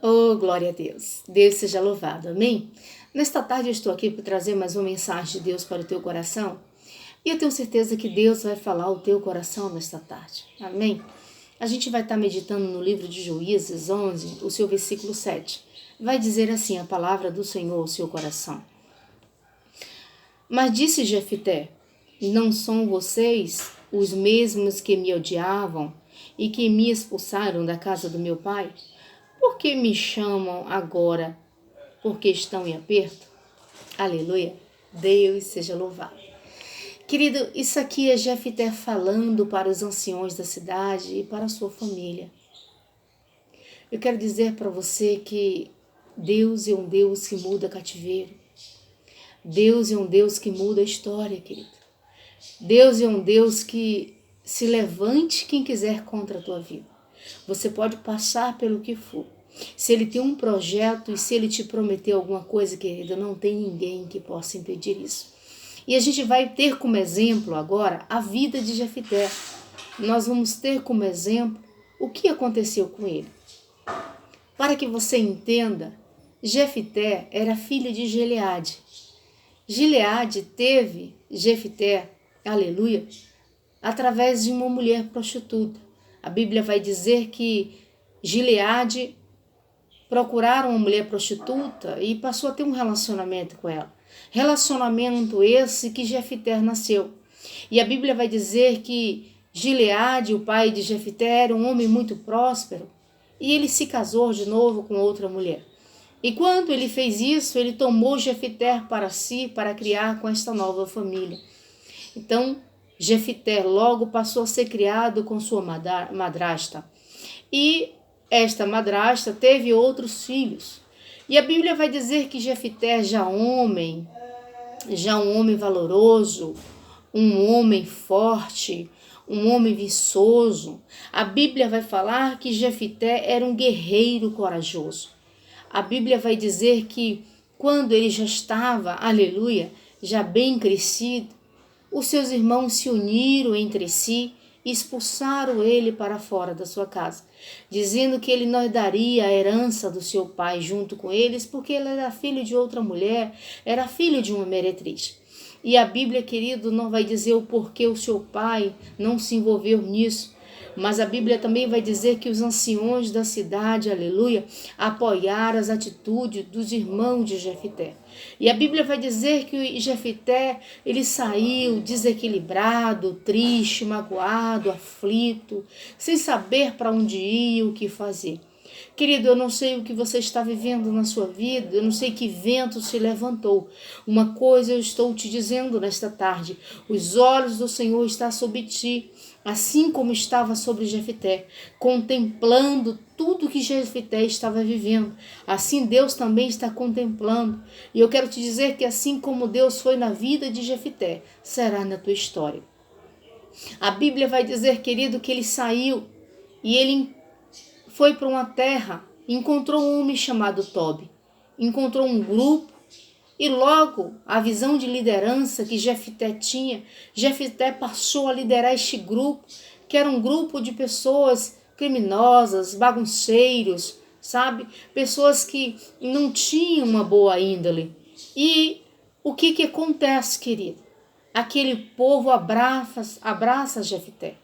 Oh, glória a Deus. Deus seja louvado. Amém? Nesta tarde eu estou aqui para trazer mais uma mensagem de Deus para o teu coração. E eu tenho certeza que Deus vai falar ao teu coração nesta tarde. Amém? A gente vai estar meditando no livro de Juízes 11, o seu versículo 7. Vai dizer assim a palavra do Senhor ao seu coração. Mas disse Jefté: não são vocês os mesmos que me odiavam e que me expulsaram da casa do meu pai? Por que me chamam agora porque estão em aperto? Aleluia! Deus seja louvado. Querido, isso aqui é Jefté falando para os anciões da cidade e para a sua família. Eu quero dizer para você que Deus é um Deus que muda cativeiro. Deus é um Deus que muda a história, querido. Deus é um Deus que se levante quem quiser contra a tua vida. Você pode passar pelo que for. Se ele tem um projeto e se ele te prometeu alguma coisa, querida, não tem ninguém que possa impedir isso. E a gente vai ter como exemplo agora a vida de Jefté. Nós vamos ter como exemplo o que aconteceu com ele. Para que você entenda, Jefté era filho de Gileade. Gileade teve Jefté, aleluia, através de uma mulher prostituta. A Bíblia vai dizer que Gileade procuraram uma mulher prostituta e passou a ter um relacionamento com ela. Relacionamento esse que Jefté nasceu. E a Bíblia vai dizer que Gileade, o pai de Jefté, era um homem muito próspero e ele se casou de novo com outra mulher. E quando ele fez isso, ele tomou Jefté para si, para criar com esta nova família. Então, Jefté logo passou a ser criado com sua madrasta. E esta madrasta teve outros filhos. E a Bíblia vai dizer que Jefté, já um homem valoroso, um homem forte, um homem viçoso. A Bíblia vai falar que Jefté era um guerreiro corajoso. A Bíblia vai dizer que quando ele já estava, aleluia, já bem crescido, os seus irmãos se uniram entre si e expulsaram ele para fora da sua casa, dizendo que ele não daria a herança do seu pai junto com eles, porque ele era filho de outra mulher, era filho de uma meretriz. E a Bíblia, querido, não vai dizer o porquê o seu pai não se envolveu nisso, mas a Bíblia também vai dizer que os anciões da cidade, aleluia, apoiaram as atitudes dos irmãos de Jefté. E a Bíblia vai dizer que Jefté, ele saiu desequilibrado, triste, magoado, aflito, sem saber para onde ir, o que fazer. Querido, eu não sei o que você está vivendo na sua vida, eu não sei que vento se levantou. Uma coisa eu estou te dizendo nesta tarde: os olhos do Senhor estão sobre ti, assim como estava sobre Jefté, contemplando tudo que Jefté estava vivendo. Assim Deus também está contemplando. E eu quero te dizer que assim como Deus foi na vida de Jefté, será na tua história. A Bíblia vai dizer, querido, que ele saiu e ele foi para uma terra, encontrou um homem chamado Tobi, encontrou um grupo e logo a visão de liderança que Jefté tinha, Jefté passou a liderar este grupo, que era um grupo de pessoas criminosas, bagunceiros, sabe? Pessoas que não tinham uma boa índole. E o que acontece, querido? Aquele povo abraça Jefté.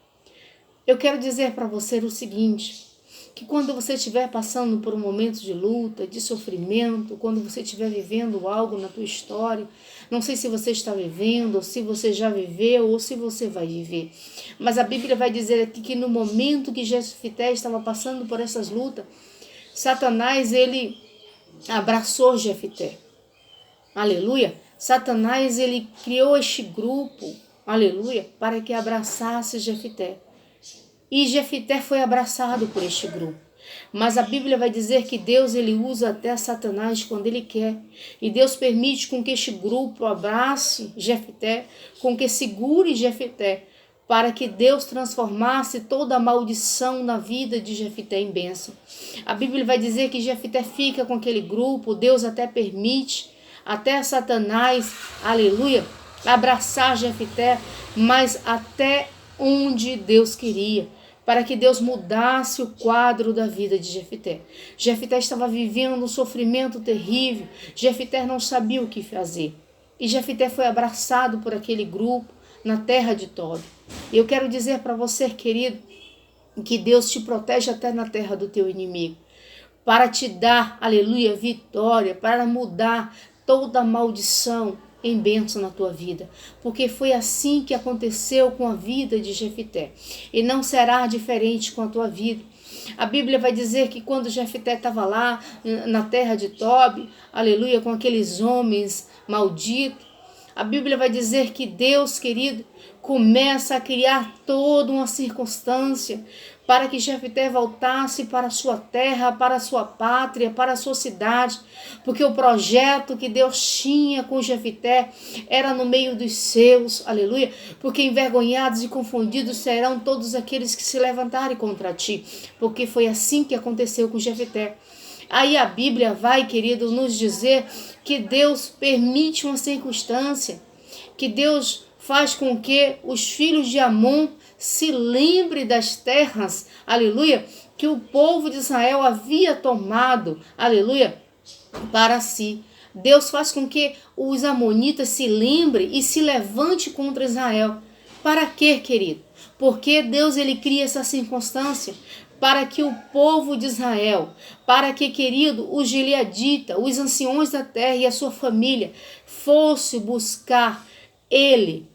Eu quero dizer para você o seguinte: que quando você estiver passando por um momento de luta, de sofrimento, quando você estiver vivendo algo na tua história, não sei se você está vivendo, ou se você já viveu, ou se você vai viver, mas a Bíblia vai dizer aqui que no momento que Jefté estava passando por essas lutas, Satanás, ele abraçou Jefté. Aleluia! Satanás, ele criou este grupo, aleluia, para que abraçasse Jefté. E Jefté foi abraçado por este grupo. Mas a Bíblia vai dizer que Deus, ele usa até Satanás quando ele quer. E Deus permite com que este grupo abrace Jefté, com que segure Jefté, para que Deus transformasse toda a maldição na vida de Jefté em bênção. A Bíblia vai dizer que Jefté fica com aquele grupo, Deus até permite, até Satanás, aleluia, abraçar Jefté, mas até onde Deus queria. para que Deus mudasse o quadro da vida de Jefté. Jefté estava vivendo um sofrimento terrível. Jefté não sabia o que fazer. E Jefté foi abraçado por aquele grupo na terra de Tob. E eu quero dizer para você, querido, que Deus te protege até na terra do teu inimigo, para te dar, aleluia, vitória, para mudar toda maldição em bênção na tua vida, porque foi assim que aconteceu com a vida de Jefté, e não será diferente com a tua vida. A Bíblia vai dizer que quando Jefté estava lá na terra de Tob, aleluia, com aqueles homens malditos, a Bíblia vai dizer que Deus, querido, começa a criar toda uma circunstância para que Jefté voltasse para a sua terra, para a sua pátria, para a sua cidade, porque o projeto que Deus tinha com Jefté era no meio dos seus, aleluia, porque envergonhados e confundidos serão todos aqueles que se levantarem contra ti, porque foi assim que aconteceu com Jefté. Aí a Bíblia vai, querido, nos dizer que Deus permite uma circunstância, que Deus faz com que os filhos de Amon se lembrem das terras, aleluia, que o povo de Israel havia tomado, aleluia, para si. Deus faz com que os amonitas se lembrem e se levante contra Israel. Para quê, querido? Porque Deus ele cria essa circunstância para que o povo de Israel, para que, querido, os gileaditas, os anciões da terra e a sua família fosse buscar ele,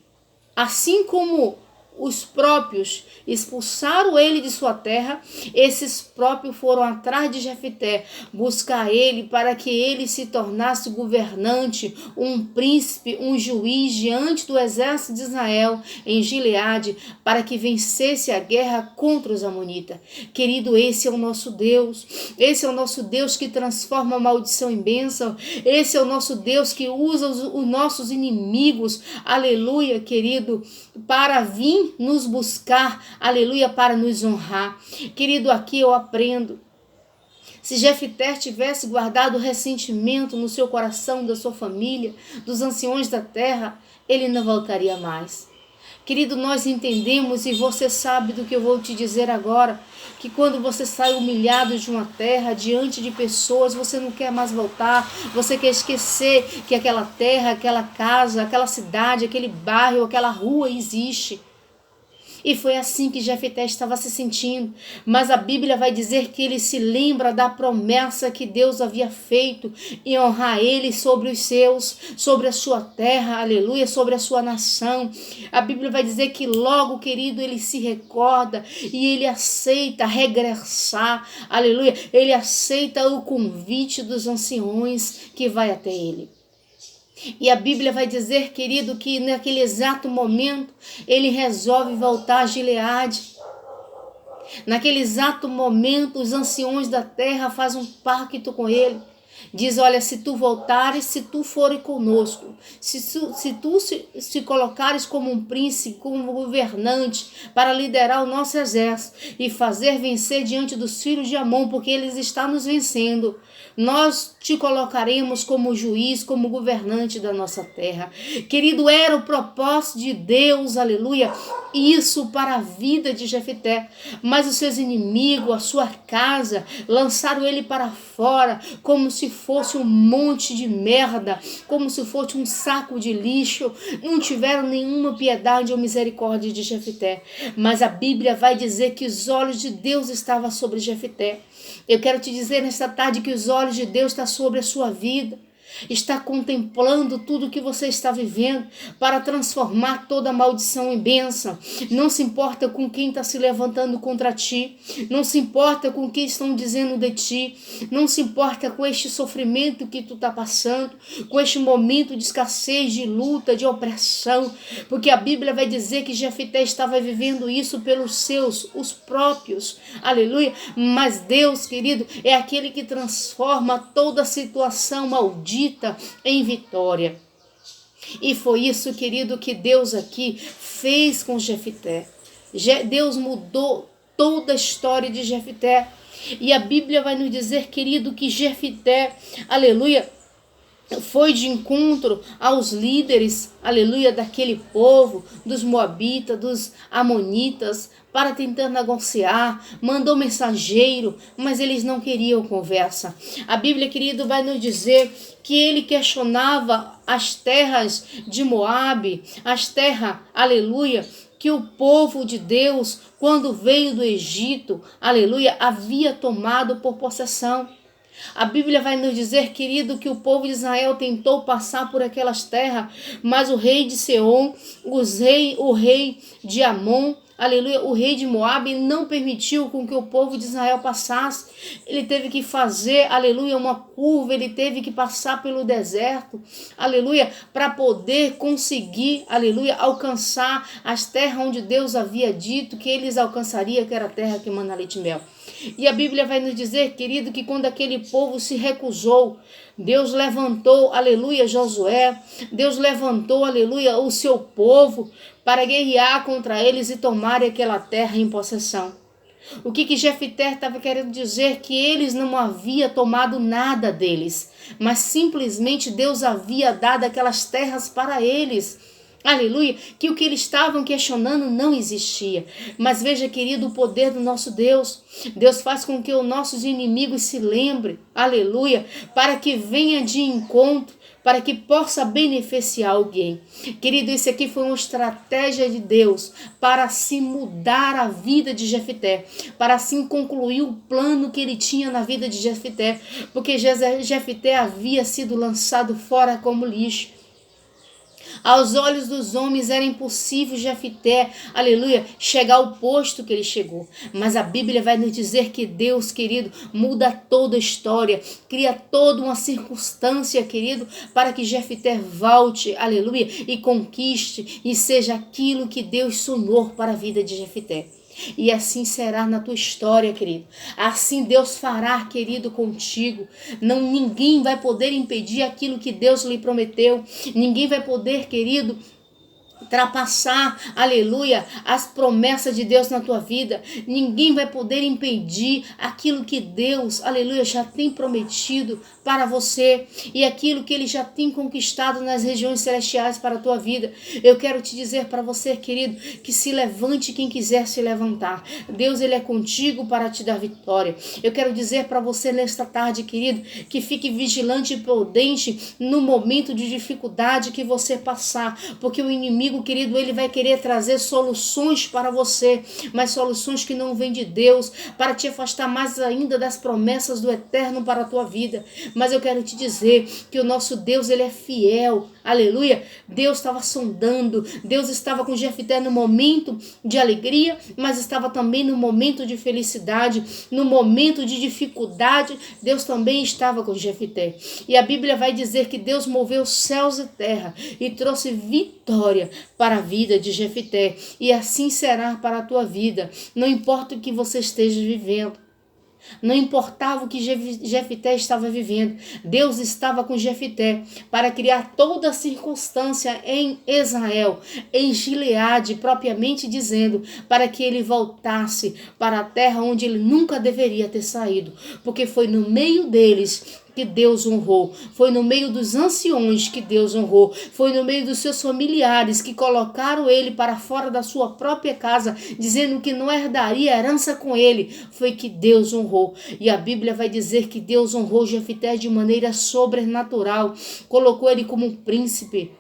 assim como os próprios expulsaram ele de sua terra, esses próprios foram atrás de Jefté, buscar ele para que ele se tornasse governante, um príncipe, um juiz diante do exército de Israel em Gileade, para que vencesse a guerra contra os amonitas. Querido, esse é o nosso Deus, esse é o nosso Deus que transforma a maldição em bênção, esse é o nosso Deus que usa os nossos inimigos, aleluia, querido, para vir nos buscar, aleluia, para nos honrar. Querido, aqui eu aprendo. Se Jefté tivesse guardado ressentimento no seu coração, da sua família, dos anciões da terra, ele não voltaria mais. Querido, nós entendemos e você sabe do que eu vou te dizer agora, que quando você sai humilhado de uma terra, diante de pessoas, você não quer mais voltar, você quer esquecer que aquela terra, aquela casa, aquela cidade, aquele bairro, aquela rua existe. E foi assim que Jefté estava se sentindo. Mas a Bíblia vai dizer que ele se lembra da promessa que Deus havia feito em honrar ele sobre os seus, sobre a sua terra, aleluia, sobre a sua nação. A Bíblia vai dizer que logo, querido, ele se recorda e ele aceita regressar, aleluia. Ele aceita o convite dos anciões que vai até ele. E a Bíblia vai dizer, querido, que naquele exato momento ele resolve voltar a Gileade. Naquele exato momento os anciões da terra fazem um pacto com ele. Diz, olha, se tu voltares, se tu fores conosco, se tu se colocares como um príncipe, como um governante, para liderar o nosso exército e fazer vencer diante dos filhos de Amon, porque eles estão nos vencendo, nós te colocaremos como juiz, como governante da nossa terra. Querido, era o propósito de Deus, aleluia, isso para a vida de Jefté. Mas os seus inimigos, a sua casa, lançaram ele para fora, como se fosse um monte de merda, como se fosse um saco de lixo. Não tiveram nenhuma piedade ou misericórdia de Jefté. Mas a Bíblia vai dizer que os olhos de Deus estavam sobre Jefté. Eu quero te dizer nesta tarde que os olhos de Deus estão sobre a sua vida. Está contemplando tudo que você está vivendo para transformar toda maldição em bênção. Não se importa com quem está se levantando contra ti. Não se importa com o que estão dizendo de ti. Não se importa com este sofrimento que tu está passando, com este momento de escassez, de luta, de opressão. Porque a Bíblia vai dizer que Jefté estava vivendo isso pelos seus, os próprios. Aleluia. Mas Deus, querido, é aquele que transforma toda a situação maldita em vitória. E foi isso, querido, que Deus aqui fez com Jefté. Deus mudou toda a história de Jefté. E a Bíblia vai nos dizer, querido, que Jefté, aleluia, foi de encontro aos líderes, aleluia, daquele povo, dos moabitas, dos amonitas, para tentar negociar, mandou mensageiro, mas eles não queriam conversa. A Bíblia, querido, vai nos dizer que ele questionava as terras de Moabe, as terras, aleluia, que o povo de Deus, quando veio do Egito, aleluia, havia tomado por possessão. A Bíblia vai nos dizer, querido, que o povo de Israel tentou passar por aquelas terras, mas o rei de Seom, o rei de Amon, aleluia, o rei de Moabe não permitiu com que o povo de Israel passasse. Ele teve que fazer, aleluia, uma curva, ele teve que passar pelo deserto, aleluia, para poder conseguir, aleluia, alcançar as terras onde Deus havia dito que eles alcançariam, que era a terra que mana leite e mel. E a Bíblia vai nos dizer, querido, que quando aquele povo se recusou, Deus levantou, aleluia, Josué, Deus levantou, aleluia, o seu povo para guerrear contra eles e tomarem aquela terra em possessão. O que Jefté estava querendo dizer? Que eles não haviam tomado nada deles, mas simplesmente Deus havia dado aquelas terras para eles. Aleluia, que o que eles estavam questionando não existia. Mas veja, querido, o poder do nosso Deus. Deus faz com que os nossos inimigos se lembrem, aleluia, para que venha de encontro, para que possa beneficiar alguém. Querido, isso aqui foi uma estratégia de Deus para assim mudar a vida de Jefté, para assim concluir o plano que ele tinha na vida de Jefté, porque Jefté havia sido lançado fora como lixo. Aos olhos dos homens era impossível Jefté, aleluia, chegar ao posto que ele chegou. Mas a Bíblia vai nos dizer que Deus, querido, muda toda a história, cria toda uma circunstância, querido, para que Jefté volte, aleluia, e conquiste e seja aquilo que Deus sonhou para a vida de Jefté. E assim será na tua história, querido. Assim Deus fará, querido, contigo. Ninguém vai poder impedir aquilo que Deus lhe prometeu. Ninguém vai poder, querido, ultrapassar, aleluia, as promessas de Deus na tua vida. Ninguém vai poder impedir aquilo que Deus, aleluia, já tem prometido para você e aquilo que Ele já tem conquistado nas regiões celestiais para a tua vida. Eu quero te dizer para você, querido, que se levante quem quiser se levantar. Deus, Ele é contigo para te dar vitória. Eu quero dizer para você nesta tarde, querido, que fique vigilante e prudente no momento de dificuldade que você passar, porque o inimigo, querido, ele vai querer trazer soluções para você, mas soluções que não vêm de Deus, para te afastar mais ainda das promessas do eterno para a tua vida. Mas eu quero te dizer que o nosso Deus, ele é fiel, aleluia. Deus estava sondando, Deus estava com Jefté no momento de alegria, mas estava também no momento de felicidade, no momento de dificuldade, Deus também estava com Jefté. E a Bíblia vai dizer que Deus moveu céus e terra e trouxe vitória para a vida de Jefté, e assim será para a tua vida. Não importa o que você esteja vivendo, não importava o que Jefté estava vivendo, Deus estava com Jefté para criar toda a circunstância em Israel, em Gileade, propriamente dizendo, para que ele voltasse para a terra onde ele nunca deveria ter saído, porque foi no meio deles que Deus honrou, foi no meio dos anciões que Deus honrou, foi no meio dos seus familiares que colocaram ele para fora da sua própria casa, dizendo que não herdaria herança com ele, foi que Deus honrou. E a Bíblia vai dizer que Deus honrou Jefté de maneira sobrenatural, colocou ele como um príncipe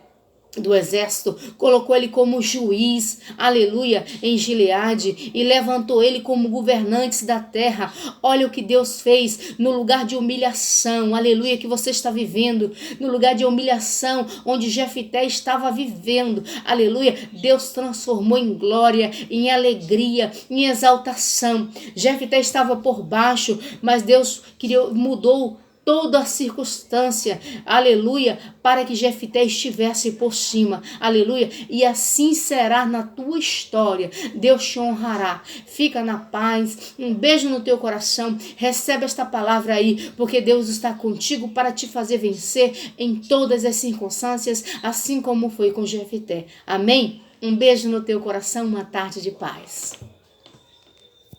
do exército, colocou ele como juiz, aleluia, em Gileade, e levantou ele como governante da terra. Olha o que Deus fez no lugar de humilhação, aleluia, que você está vivendo, no lugar de humilhação onde Jefté estava vivendo, aleluia, Deus transformou em glória, em alegria, em exaltação. Jefté estava por baixo, mas Deus mudou toda a circunstância, aleluia, para que Jefté estivesse por cima, aleluia, e assim será na tua história. Deus te honrará. Fica na paz, um beijo no teu coração, recebe esta palavra aí, porque Deus está contigo para te fazer vencer em todas as circunstâncias, assim como foi com Jefté. Amém? Um beijo no teu coração, uma tarde de paz.